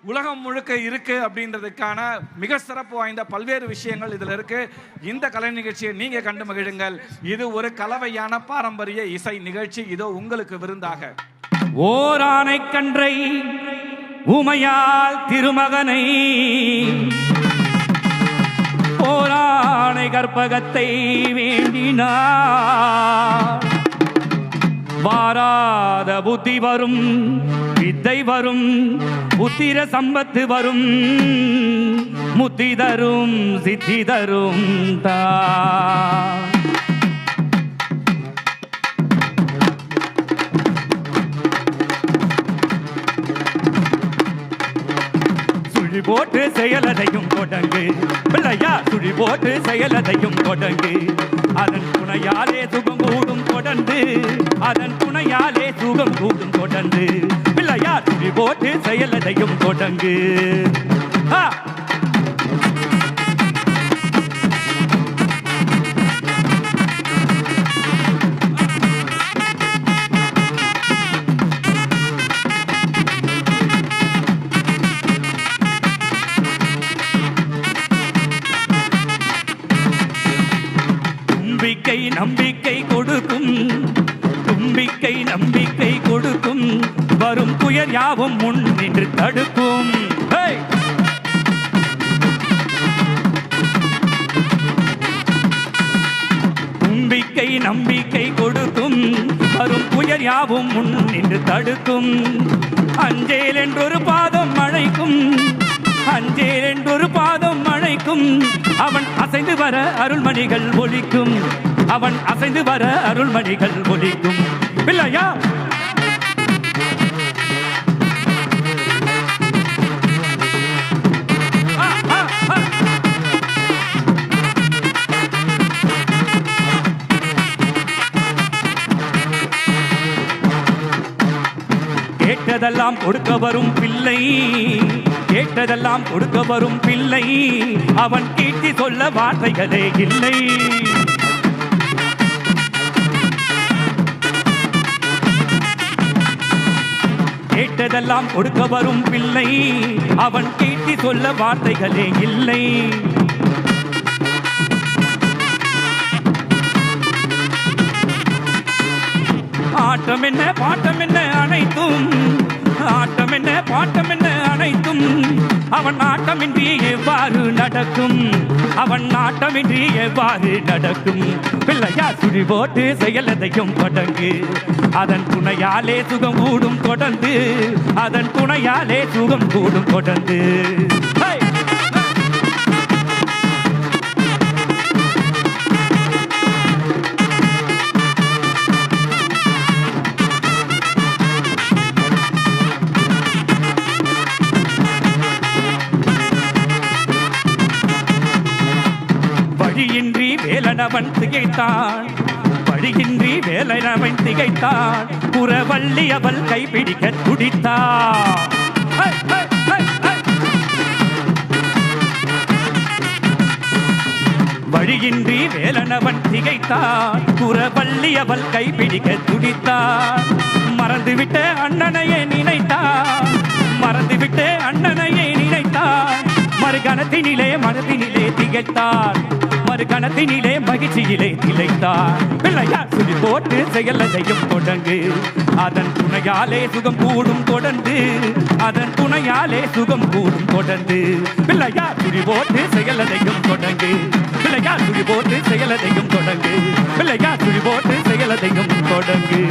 உலகம் முழுக்க இருக்கு அப்படின்றதுக்கான மிக சிறப்பு வாய்ந்த பல்வேறு விஷயங்கள் இதில் இருக்கு. இந்த கலை நிகழ்ச்சியை நீங்க கண்டு மகிழுங்கள். இது ஒரு கலவையான பாரம்பரிய இசை நிகழ்ச்சி. இதோ உங்களுக்கு விருந்தாக ஓரானை கன்றை உமையால் திருமகனை போரானை கற்பகத்தை வேண்டினார். வாராத புத்தி வரும், வித்தை வரும், புத்திர சம்பத்து வரும், முத்தி தரும், சித்தி தரும் தா. சுழி போட்டு செயலதையும் தொடங்கு பிள்ளையா, சுழி போட்டு செயலதையும் தொடங்கு. அதன் துணையாலே சுகம் கூடும் தொடர்ந்து, அதன் துணையாலே சுகம் கூடும் தொடர்ந்து. பிள்ளையா, சுழி போட்டு செயலதையும் தொடங்கு. தும்பிக்கை நம்பிக்கை கொடுக்கும், தும்பிக்கை நம்பிக்கை கொடுக்கும், வரும் துயர் யாவும் முன் நின்று தடுக்கும். தும்பிக்கை நம்பிக்கை கொடுக்கும், வரும் துயர் யாவும் முன் நின்று தடுக்கும். அஞ்சேல் என்றொரு பாதம் அழைக்கும், அஞ்சேல் என்றொரு பாதம் அழைக்கும். அவன் அசைந்து வர அருள்மணிகள் ஒலிக்கும், அவன் அசைந்து வர அருள்மணிகள் ஒலிக்கும். பிள்ளையா, கேட்டதெல்லாம் கொடுக்க வரும் பிள்ளை, கேட்டதெல்லாம் கொடுக்க வரும் பிள்ளை. அவன் கீர்த்தி சொல்ல வார்த்தைகளே இல்லை. கேட்டதெல்லாம் கொடுக்க வரும் பிள்ளை, அவன் கீர்த்தி சொல்ல வார்த்தைகளே இல்லை. ஆட்டம் என்ன பாட்டம் என்ன அனைத்தும், ஆட்டம் என்ன பாட்டம் என்ன அனைத்தும். அவன் ஆட்டமின்றி எவ்வாறு நடக்கும், அவன் ஆட்டமின்றி எவ்வாறு நடக்கும். பிள்ளையா, சுழி போட்டு செயலதையும் தொடங்கு. அதன் துணையாலே சுகம் கூடும் தொடர்ந்து, அதன் துணையாலே சுகம் கூடும் தொடர்ந்து. வழியின்றி வேலனவன் திகைத்தான், வழியின்றி வேலனவன் திகைத்தான். புறவள்ளி அவள் கைப்பிடிக்க துடித்தான். வழியின்றி வேலனவன் திகைத்தான், புறவள்ளி அவள் கைப்பிடிக்க துடித்தான். மறந்துவிட்ட அண்ணனையே நினைத்தான், மறந்துவிட்ட அண்ணனையே நினைத்தான். மறுகணத்தினிலே மனத்தினிலே திகைத்தான், மறுகணத்தினிலே மகிழ்ச்சியிலே திளைத்தான். பிள்ளையா, சுழி போட்டு செயலதையும் தொடங்கு. அதன் துணையாலே சுகம் கூடும் தொடர்ந்து, அதன் துணையாலே சுகம் கூடும் தொடர்ந்து. பிள்ளையா, சுழி போட்டு செயலதையும் தொடங்கு. பிள்ளையா, சுழி போட்டு செயலதையும் தொடங்கு. பிள்ளையா, சுழி போட்டு செயலதையும் தொடங்கு.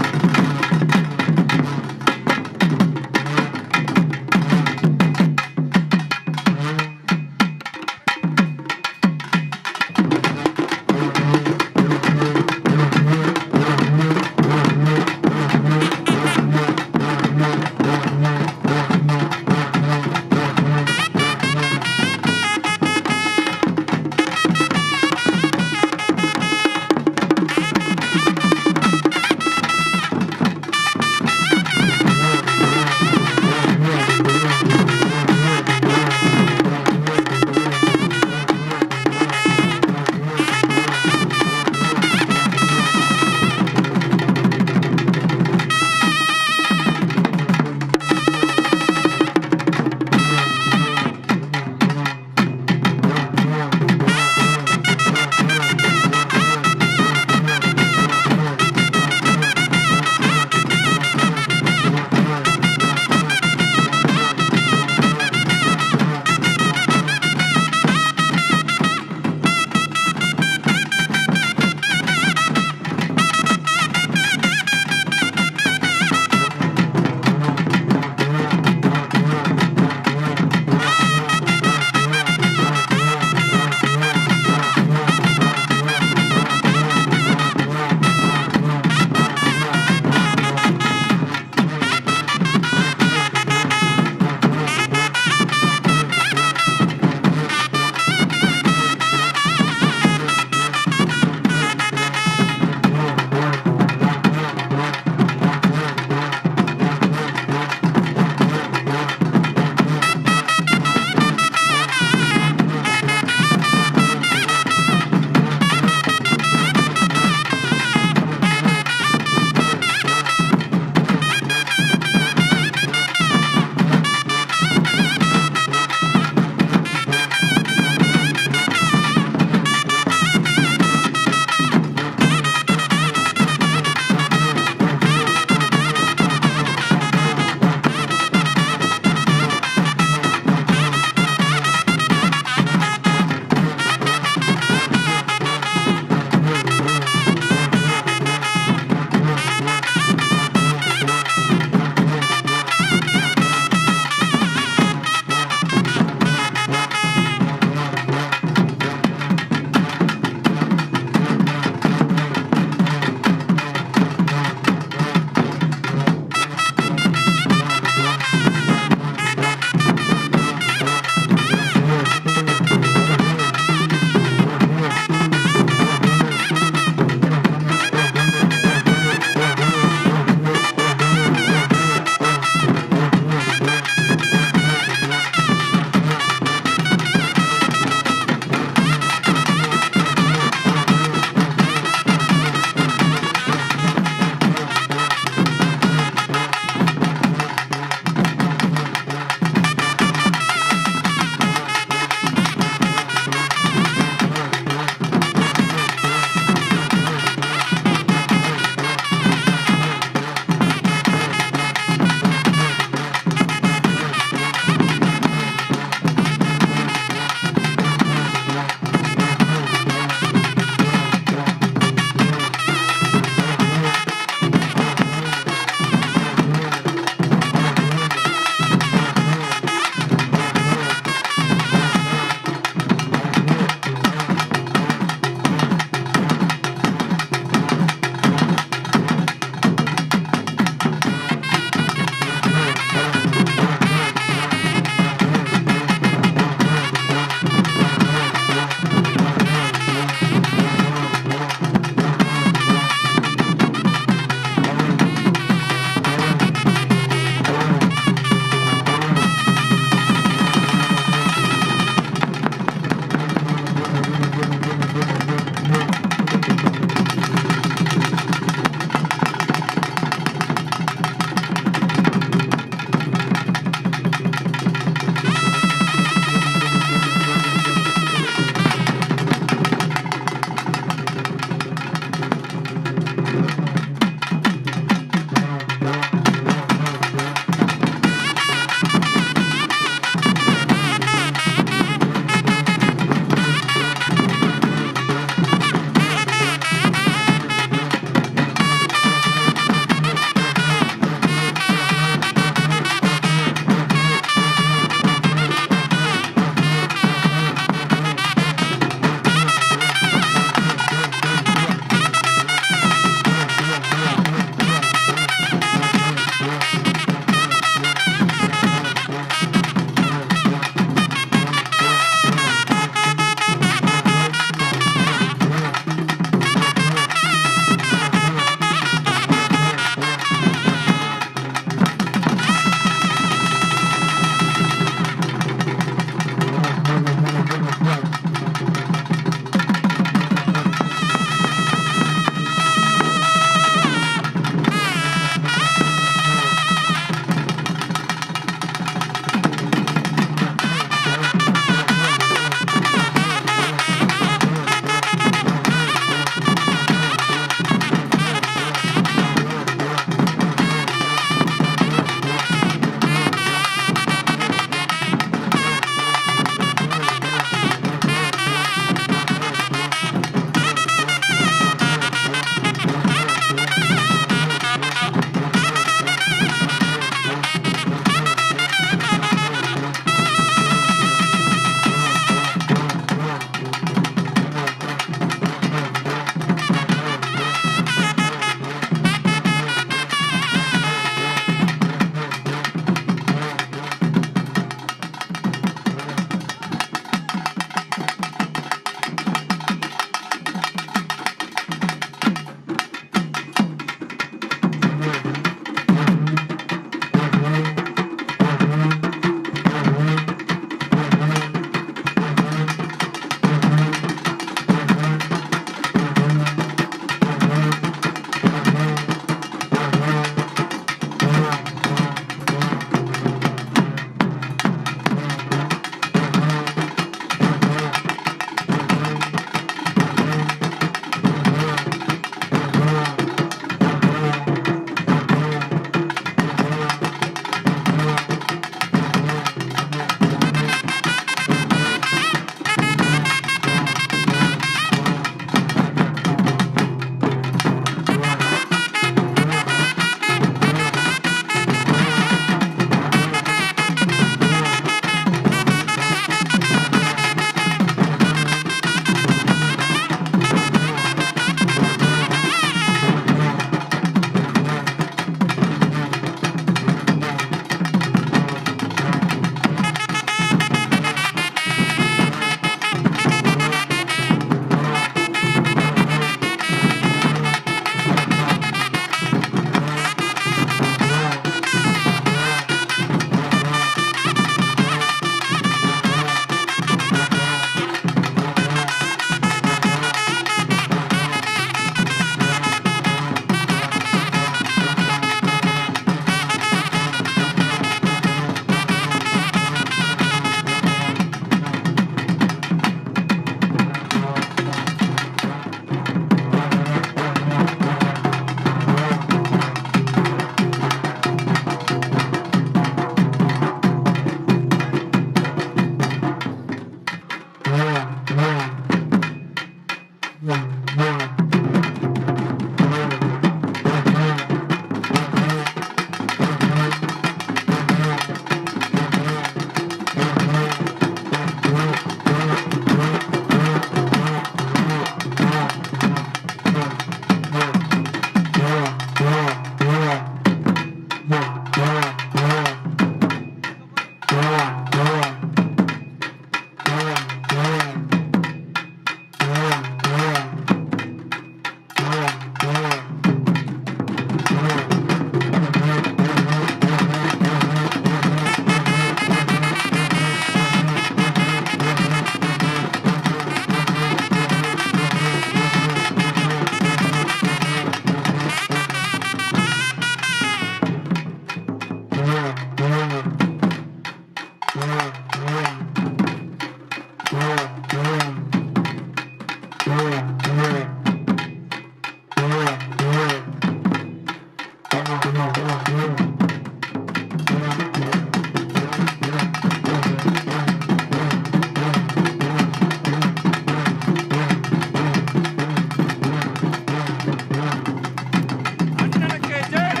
அண்ணனுக்கு ஜெய்.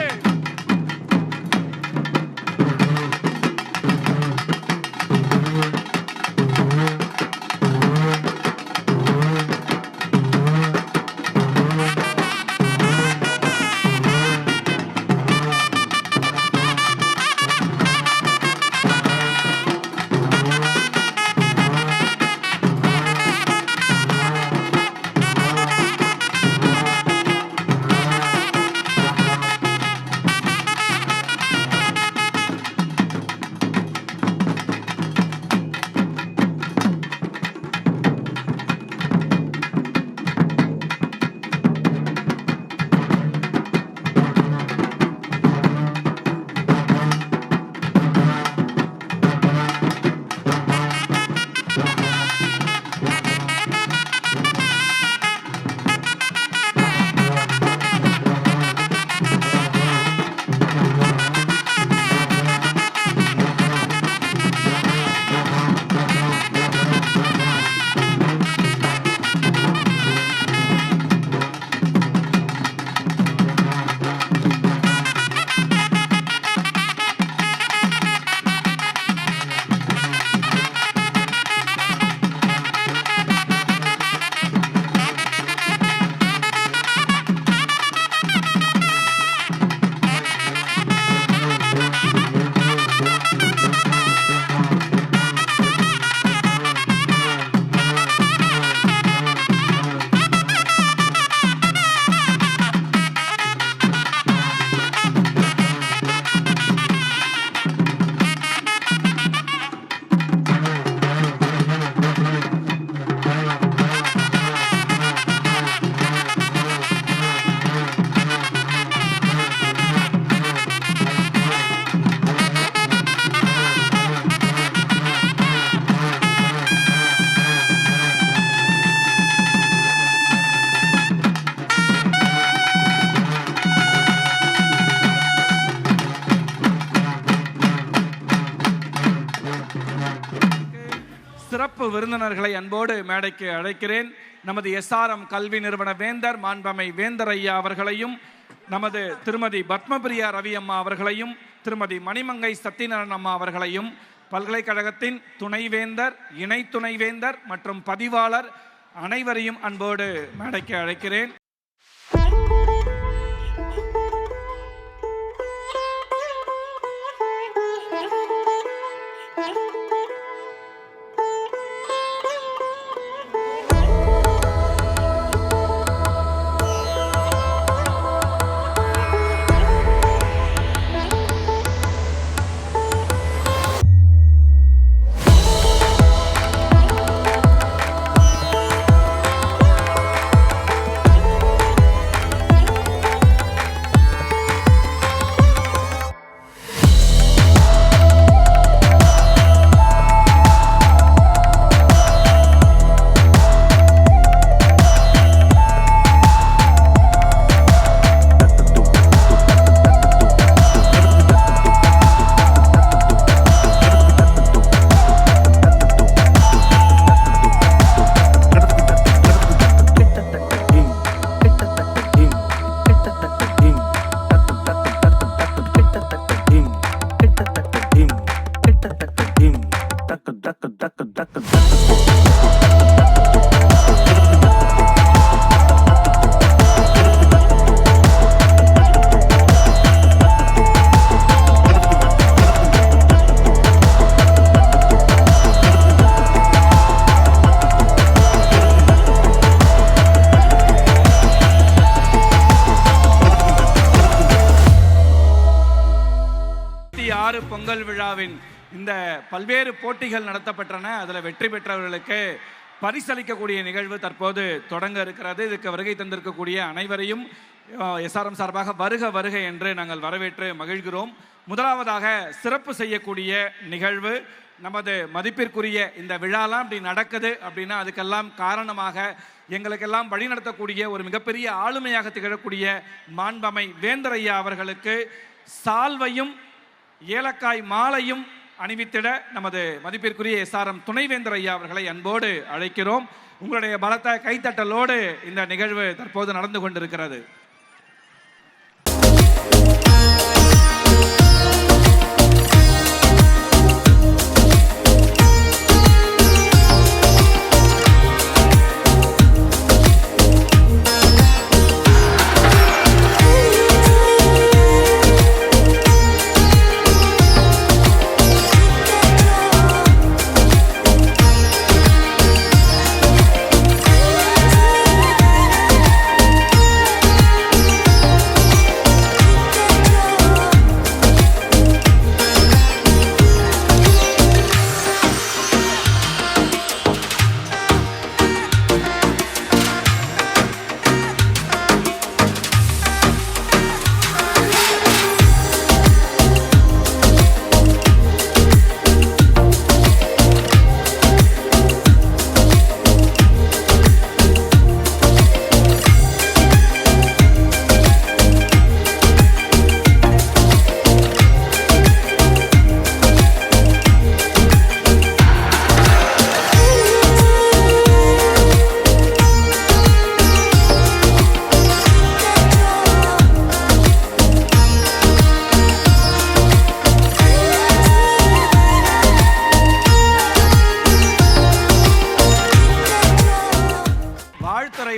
சிறப்பு விருந்தினர்களை அன்போடு மேடைக்கு அழைக்கிறேன். நமது எஸ்ஆர்எம் கல்வி நிறுவன வேந்தர் மாண்பமை வேந்தர் ஐயா அவர்களையும், நமது திருமதி பத்மபிரியா ரவி அம்மா அவர்களையும், திருமதி மணிமங்கை சத்தியநாராயண அம்மா அவர்களையும், பல்கலைக்கழகத்தின் துணைவேந்தர், இணை துணைவேந்தர் மற்றும் பதிவாளர் அனைவரையும் அன்போடு மேடைக்கு அழைக்கிறேன். பொங்கல் விழாவின் இந்த பல்வேறு போட்டிகள் நடத்தப்பட்டன. அதில் வெற்றி பெற்றவர்களுக்கு பரிசளிக்கக்கூடிய நிகழ்வு தற்போது தொடங்க இருக்கிறது. இதுக்கு வருகை தந்திருக்கக்கூடிய அனைவரையும் எஸ்ஆர்எம் சார்பாக வருக வருக என்று நாங்கள் வரவேற்று மகிழ்கிறோம். முதலாவதாக சிறப்பு செய்யக்கூடிய நிகழ்வு, நமது மதிப்பிற்குரிய இந்த விழாலாம் இப்படி நடக்குது அப்படின்னா அதுக்கெல்லாம் காரணமாக எங்களுக்கெல்லாம் வழிநடத்தக்கூடிய ஒரு மிகப்பெரிய ஆளுமையாக திகழக்கூடிய மாண்பமை வேந்தர் ஐயா அவர்களுக்கு சால்வையும் ஏலக்காய் மாலையும் அணிவித்திட நமது மதிப்பிற்குரிய SRM துணைவேந்தர் ஐயா அவர்களை அன்போடு அழைக்கிறோம். உங்களுடைய பலத்த கைத்தட்டலோடு இந்த நிகழ்வு தற்போது நடந்து கொண்டிருக்கிறது.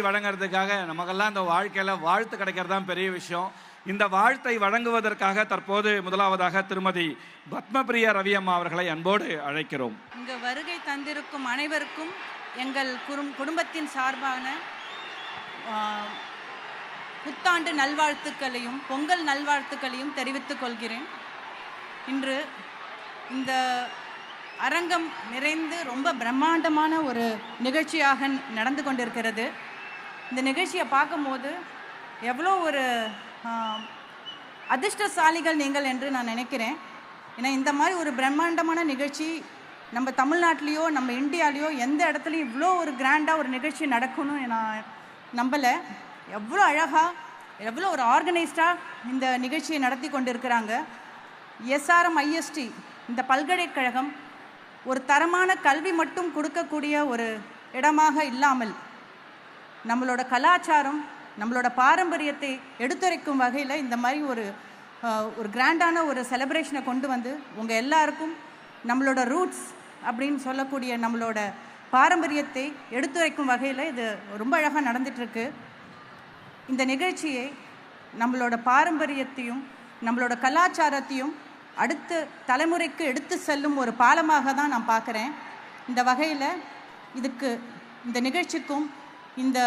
வழங்குறதுக்காக நமக்கெல்லாம் இந்த வாழ்க்கையில் வாழ்த்து கிடைக்கிறது தான் பெரிய விஷயம். இந்த வாழ்த்தை வழங்குவதற்காக தற்போது முதலாவதாக திருமதி பத்மபிரியா ரவி அம்மா அவர்களை அன்போடு அழைக்கிறோம். இங்கு வருகை தந்திருக்கும் அனைவருக்கும் எங்கள் குடும்பத்தின் சார்பான புத்தாண்டு நல்வாழ்த்துக்களையும் பொங்கல் நல்வாழ்த்துக்களையும் தெரிவித்துக் கொள்கிறேன். இன்று இந்த அரங்கம் நிறைந்து ரொம்ப பிரம்மாண்டமான ஒரு நிகழ்ச்சியாக நடந்து கொண்டிருக்கிறது. இந்த நிகழ்ச்சியை பார்க்கும்போது எவ்வளோ ஒரு அதிர்ஷ்டசாலிகள் நீங்கள் என்று நான் நினைக்கிறேன். ஏன்னா இந்த மாதிரி ஒரு பிரம்மாண்டமான நிகழ்ச்சி நம்ம தமிழ்நாட்டிலையோ நம்ம இந்தியாலேயோ எந்த இடத்துலையும் இவ்வளோ ஒரு கிராண்டாக ஒரு நிகழ்ச்சி நடக்கணும்னு நான் நம்பலை. எவ்வளோ அழகாக எவ்வளோ ஒரு ஆர்கனைஸ்டாக இந்த நிகழ்ச்சியை நடத்தி கொண்டு இருக்கிறாங்க. SRM IST இந்த பல்கலைக்கழகம் ஒரு தரமான கல்வி மட்டும் கொடுக்கக்கூடிய ஒரு இடமாக இல்லாமல் நம்மளோட கலாச்சாரம் நம்மளோட பாரம்பரியத்தை எடுத்துரைக்கும் வகையில் இந்த மாதிரி ஒரு கிராண்டான ஒரு செலிப்ரேஷனை கொண்டு வந்து உங்கள் எல்லாருக்கும் நம்மளோட ரூட்ஸ் அப்படின்னு சொல்லக்கூடிய நம்மளோட பாரம்பரியத்தை எடுத்துரைக்கும் வகையில் இது ரொம்ப அழகாக நடந்துகிட்ருக்கு. இந்த நிகழ்ச்சியை நம்மளோட பாரம்பரியத்தையும் நம்மளோட கலாச்சாரத்தையும் அடுத்த தலைமுறைக்கு எடுத்து செல்லும் ஒரு பாலமாக தான் நான் பார்க்குறேன். இந்த வகையில் இந்த நிகழ்ச்சிக்கும் இந்த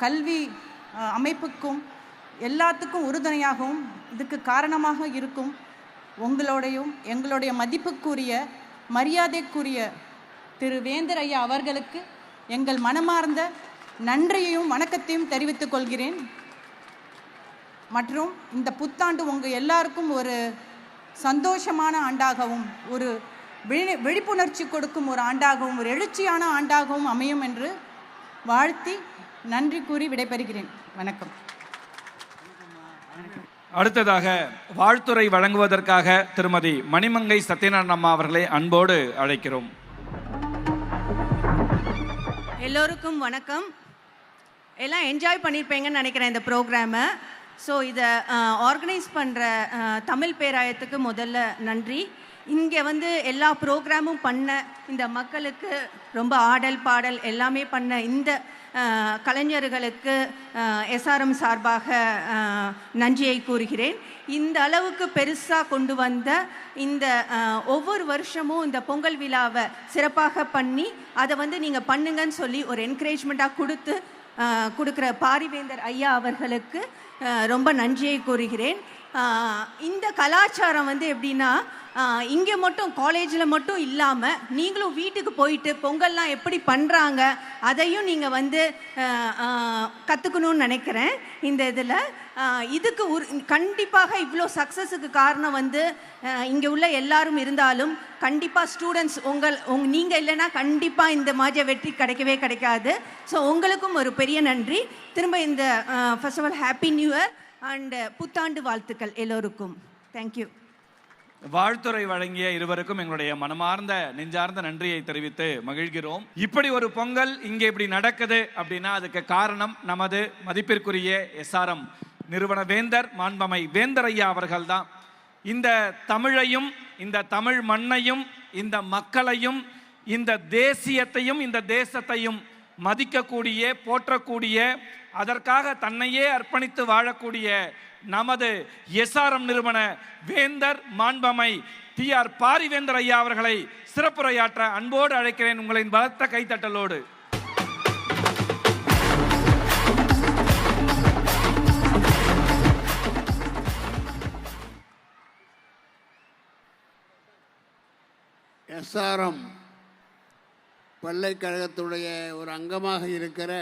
கல்வி அமைப்புக்கும் எல்லாத்துக்கும் உறுதுணையாகவும் இதுக்கு காரணமாக இருக்கும் எங்களுடைய மதிப்புக்குரிய மரியாதைக்குரிய திரு வேந்தர் ஐயா அவர்களுக்கு எங்கள் மனமார்ந்த நன்றியையும் வணக்கத்தையும் தெரிவித்துக் கொள்கிறேன். மற்றும் இந்த புத்தாண்டு உங்கள் எல்லாருக்கும் ஒரு சந்தோஷமான ஆண்டாகவும் ஒரு விழிப்புணர்ச்சி கொடுக்கும் ஒரு ஆண்டாகவும் ஒரு எழுச்சியான ஆண்டாகவும் அமையும் என்று வாழ்த்தி நன்றி கூறி விடைபெறுகிறேன். வணக்கம். அடுத்ததாக வாழ்த்துரை வழங்குவதற்காக திருமதி மணிமங்கை சத்யநாராயண அம்மா அவர்களை அன்போடு அழைக்கிறோம். எல்லோருக்கும் வணக்கம். எல்லாம் என்ஜாய் பண்ணியிருப்பீங்கன்னு நினைக்கிறேன் இந்த ப்ரோக்ராமை. ஸோ இதை ஆர்கனைஸ் பண்ணுற தமிழ் பேராயத்துக்கு முதல்ல நன்றி. இங்கே எல்லா ப்ரோக்ராமும் பண்ண இந்த மக்களுக்கு ரொம்ப ஆடல் பாடல் எல்லாமே பண்ண இந்த கலைஞர்களுக்கு SRM சார்பாக நன்றியை கூறுகிறேன். இந்த அளவுக்கு பெருசாக கொண்டு வந்த இந்த ஒவ்வொரு வருஷமும் இந்த பொங்கல் விழாவை சிறப்பாக பண்ணி அதை நீங்கள் பண்ணுங்கன்னு சொல்லி ஒரு என்கரேஜ்மெண்ட்டாக கொடுக்குற பாரிவேந்தர் ஐயா அவர்களுக்கு ரொம்ப நன்றியை கூறுகிறேன். இந்த கலாச்சாரம் எப்படின்னா இங்கே மட்டும் காலேஜில் மட்டும் இல்லாமல் நீங்களும் வீட்டுக்கு போயிட்டு பொங்கல்லாம் எப்படி பண்ணுறாங்க அதையும் நீங்கள் கற்றுக்கணும்னு நினைக்கிறேன். இந்த இதில் இதுக்கு கண்டிப்பாக இவ்வளோ சக்ஸஸுக்கு காரணம் வந்து இங்கே உள்ள எல்லாரும் இருந்தாலும் கண்டிப்பாக ஸ்டூடெண்ட்ஸ் நீங்கள் இல்லைன்னா கண்டிப்பாக இந்த மாதிரி வெற்றி கிடைக்கவே கிடைக்காது. ஸோ உங்களுக்கும் ஒரு பெரிய நன்றி. திரும்ப இந்த first of all happy new year and புத்தாண்டு வாழ்த்துக்கள் எல்லோருக்கும். தேங்க்யூ. வாழ்த்துறை வழங்கிய இருவருக்கும் எங்களுடைய மனமார்ந்த நெஞ்சார்ந்த நன்றியை தெரிவித்து மகிழ்கிறோம். இப்படி ஒரு பொங்கல் இங்கே இப்படி நடக்குது அப்படின்னா அதுக்கு காரணம் நமது மதிப்பிற்குரிய SRM நிறுவன வேந்தர் மாண்பமை வேந்தர் ஐயா அவர்கள் தான். இந்த தமிழையும் இந்த தமிழ் மண்ணையும் இந்த மக்களையும் இந்த தேசியத்தையும் இந்த தேசத்தையும் மதிக்கக்கூடிய போற்றக்கூடிய அதற்காக தன்னையே அர்ப்பணித்து வாழக்கூடிய நமது SRM நிறுவன வேந்தர் மாண்பமை TR பாரிவேந்தர் ஐயா அவர்களை சிறப்புரையாற்ற அன்போடு அழைக்கிறேன் உங்களின் பலத்த கைத்தட்டலோடு. SRM பல்கலைக்கழகத்துடைய ஒரு அங்கமாக இருக்கிற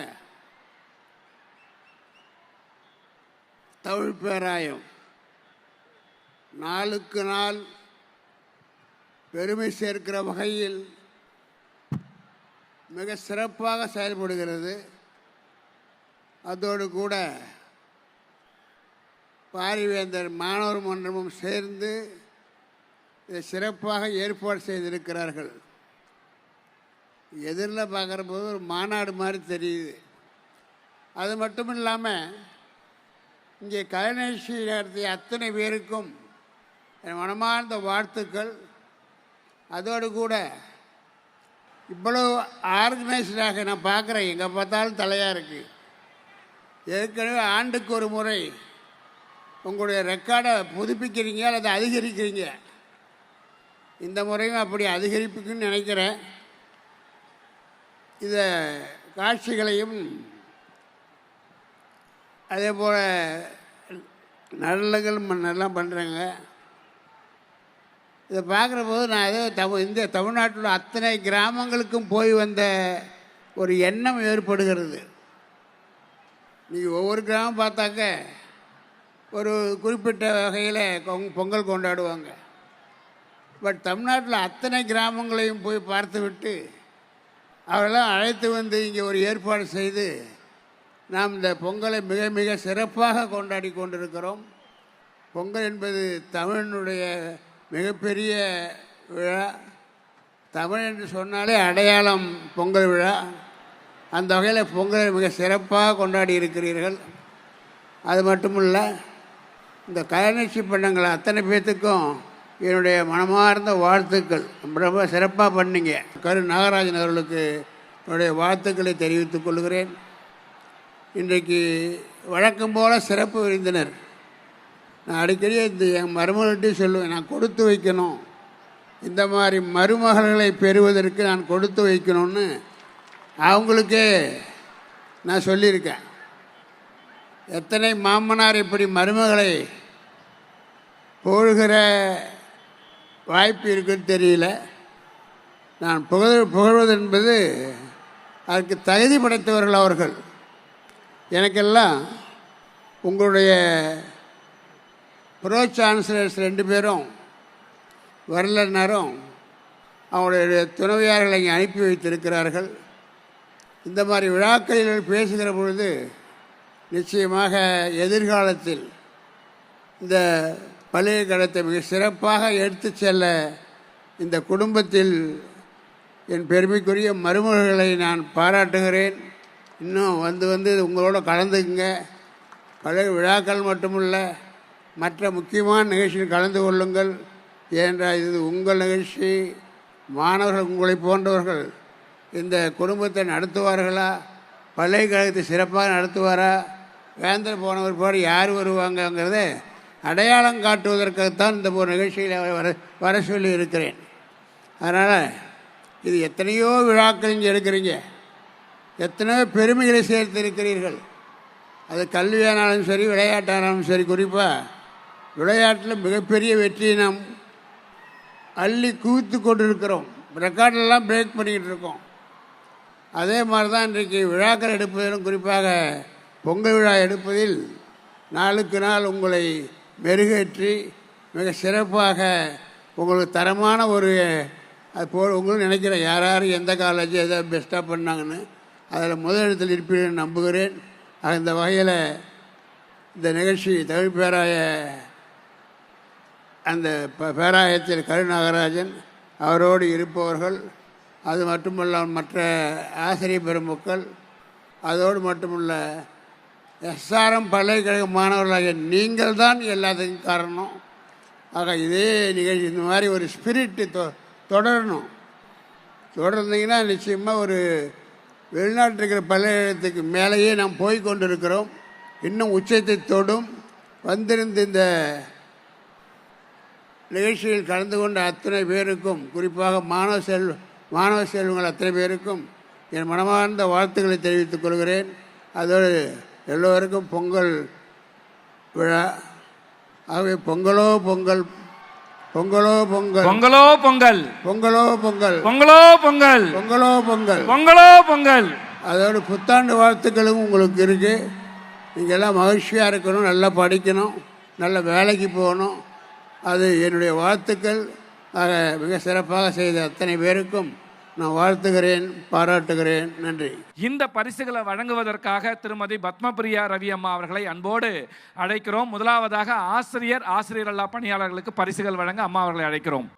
தமிழ் பேராயம் நாளுக்கு நாள் பெருமை சேர்க்கிற வகையில் மிக சிறப்பாக செயல்படுகிறது. அதோடு கூட பாரிவேந்தர் மாணவர் மன்றமும் சேர்ந்து இதை சிறப்பாக ஏற்பாடு செய்திருக்கிறார்கள். எதிரில் பார்க்குற போது ஒரு மாநாடு மாதிரி தெரியுது. அது மட்டும் இல்லாமல் இங்கே கலைநிகழ்ச்சி நடத்திய அத்தனை பேருக்கும் என் மனமார்ந்த வாழ்த்துக்கள். அதோடு கூட இவ்வளோ ஆர்கனைஸ்டாக நான் பார்க்குறேன், எங்கே பார்த்தாலும் தலையாக இருக்குது. ஏற்கனவே ஆண்டுக்கு ஒரு முறை உங்களுடைய ரெக்கார்டை புதுப்பிக்கிறீங்க அல்லது அதிகரிக்கிறீங்க. இந்த முறையும் அப்படி அதிகரிப்புக்குன்னு நினைக்கிறேன். இதை காட்சிகளையும் அதே போல் நல்லங்கள் நல்லா பண்ணுறாங்க. இதை பார்க்குற போது நான் ஏதோ இந்த தமிழ்நாட்டில் அத்தனை கிராமங்களுக்கும் போய் வந்த ஒரு எண்ணம் ஏற்படுகிறது. நீங்கள் ஒவ்வொரு கிராமம் பார்த்தாக்க ஒரு குறிப்பிட்ட வகையில் பொங்கல் கொண்டாடுவாங்க. பட் தமிழ்நாட்டில் அத்தனை கிராமங்களையும் போய் பார்த்து விட்டு அவரெல்லாம் அழைத்து வந்து இங்கே ஒரு ஏற்பாடு செய்து நாம் இந்த பொங்கலை மிக மிக சிறப்பாக கொண்டாடி கொண்டிருக்கிறோம். பொங்கல் என்பது தமிழனுடைய மிகப்பெரிய விழா. தமிழ் என்று சொன்னாலே அடையாளம் பொங்கல் விழா. அந்த வகையில் பொங்கலை மிக சிறப்பாக கொண்டாடி இருக்கிறீர்கள். அது மட்டும் இல்லை, இந்த கலைநிகழ்ச்சி பண்ணங்களை அத்தனை பேர்த்துக்கும் என்னுடைய மனமார்ந்த வாழ்த்துக்கள். ரொம்ப சிறப்பாக பண்ணீங்க. நாகராஜன் அவர்களுக்கு என்னுடைய வாழ்த்துக்களை தெரிவித்துக் கொள்கிறேன். இன்றைக்கு வழக்கம் போல் சிறப்பு விருந்தினர். நான் அடிக்கடி இந்த என் மருமகள்கிட்டையும் சொல்லுவேன், நான் கொடுத்து வைக்கணும், இந்த மாதிரி மருமகள்களை பெறுவதற்கு நான் கொடுத்து வைக்கணும்னு அவங்களுக்கே நான் சொல்லியிருக்கேன். எத்தனை மாமனார் இப்படி மருமகளை போடுகிற வாய்ப்பு இருக்குன்னு தெரியல. நான் புகழ்வது என்பது அதற்கு தகுதி படைத்தவர்கள் அவர்கள். எனக்கெல்லாம் உங்களுடைய ப்ரோ சான்சலர்ஸ் 2 பேரும் வரலன்னாரும் அவங்களுடைய துணைவியார்களை இங்கே அனுப்பி வைத்திருக்கிறார்கள். இந்த மாதிரி விழாக்களில் பேசுகிற பொழுது நிச்சயமாக எதிர்காலத்தில் இந்த பல்கலைக்கழகத்தை மிக சிறப்பாக எடுத்து செல்ல இந்த குடும்பத்தில் என் பெருமைக்குரிய மருமகளை நான் பாராட்டுகிறேன். இன்னும் வந்து உங்களோட கலந்துக்குங்க. பழைய விழாக்கள் மட்டுமில்ல, மற்ற முக்கியமான நிகழ்ச்சியில் கலந்து கொள்ளுங்கள். ஏனென்றால் இது உங்கள் நிகழ்ச்சி. மாணவர்கள் உங்களை போன்றவர்கள் இந்த குடும்பத்தை நடத்துவார்களா, பல்கலைக்கழகத்தை சிறப்பாக நடத்துவாரா, வேந்தர் போனவர் போல யார் வருவாங்கங்கிறத அடையாளம் காட்டுவதற்காகத்தான் இந்த ஒரு நிகழ்ச்சியில் வர சொல்லி இருக்கிறேன். அதனால் இது எத்தனையோ விழாக்கள் இங்கே எடுக்கிறீங்க, எத்தனையோ பெருமைகளை சேர்த்திருக்கிறீர்கள். அது கல்வியானாலும் சரி, விளையாட்டானாலும் சரி. குறிப்பாக விளையாட்டில் மிகப்பெரிய வெற்றியை நாம் அள்ளி குவித்து கொண்டிருக்கிறோம். ரெக்கார்டெல்லாம் பிரேக் பண்ணிக்கிட்டு இருக்கோம். அதே மாதிரி தான் இன்றைக்கு விழாக்கள் எடுப்பதிலும், குறிப்பாக பொங்கல் விழா எடுப்பதில் நாளுக்கு நாள் உங்களை மெருகேற்றி மிக சிறப்பாக உங்களுக்கு தரமான ஒரு அது போல் உங்களுக்கு நினைக்கிறேன். யார் யார் எந்த காலேஜ் எதை பெஸ்ட்டாக பண்ணாங்கன்னு அதில் முதலிடத்தில் இருப்பீர்கள் நம்புகிறேன். அந்த வகையில் இந்த நிகழ்ச்சி தமிழ் பேராய அந்த பேராயத்தில் கருநாகராஜன் அவரோடு இருப்பவர்கள், அது மட்டுமல்லாமல் மற்ற ஆசிரியர் பெருமக்கள், அதோடு மட்டுமல்ல எஸ்ஆர்எம் பல்கலைக்கழக மாணவர்களாகிய நீங்கள் தான் எல்லாத்துக்கும் காரணம். ஆக இதே நிகழ்ச்சி இந்த மாதிரி ஒரு ஸ்பிரிட்டு தொடரணும். தொடர்ந்தீங்கன்னா நிச்சயமாக ஒரு வெளிநாட்டில் இருக்கிற பல்கலைக்கழகத்துக்கு மேலேயே நாம் போய் கொண்டிருக்கிறோம். இன்னும் உச்சத்தை தொடும். வந்திருந்த இந்த நிகழ்ச்சியில் கலந்து கொண்ட அத்தனை பேருக்கும், குறிப்பாக மாணவ செல்வங்கள் அத்தனை பேருக்கும் என் மனமார்ந்த வாழ்த்துக்களை தெரிவித்துக் கொள்கிறேன். அதோடு எல்லோருக்கும் பொங்கல் விழா. ஆகவே பொங்கலோ பொங்கல், பொங்கலோ பொங்கல், பொங்கலோ பொங்கல், பொங்கலோ பொங்கல், பொங்கலோ பொங்கல், பொங்கலோ பொங்கல், பொங்கலோ பொங்கல். அதோடு புத்தாண்டு வாழ்த்துக்களும் உங்களுக்கு இருக்குது. நீங்கள் எல்லாம் மகிழ்ச்சியாக இருக்கணும், நல்லா படிக்கணும், நல்ல வேலைக்கு போகணும். அது என்னுடைய வாழ்த்துக்கள். ஆக மிக சிறப்பாக செய்த அத்தனை பேருக்கும் நான் வாழ்த்துகிறேன், பாராட்டுகிறேன். நன்றி. இந்த பரிசுகளை வழங்குவதற்காக திருமதி பத்மபிரியா ரவி அம்மா அவர்களை அன்போடு அழைக்கிறோம். முதலாவதாக ஆசிரியர் அல்லா பணியாளர்களுக்கு பரிசுகள் வழங்க அம்மா அவர்களை அழைக்கிறோம்.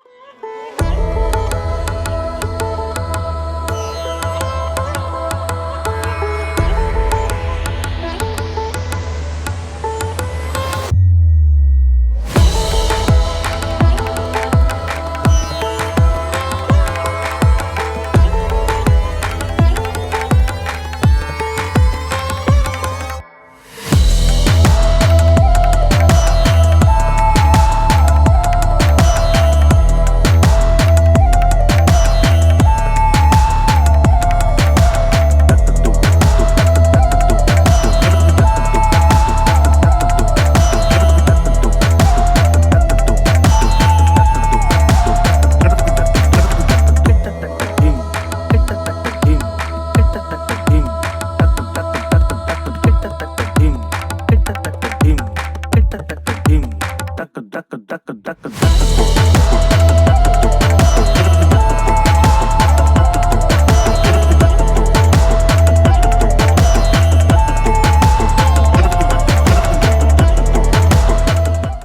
duck.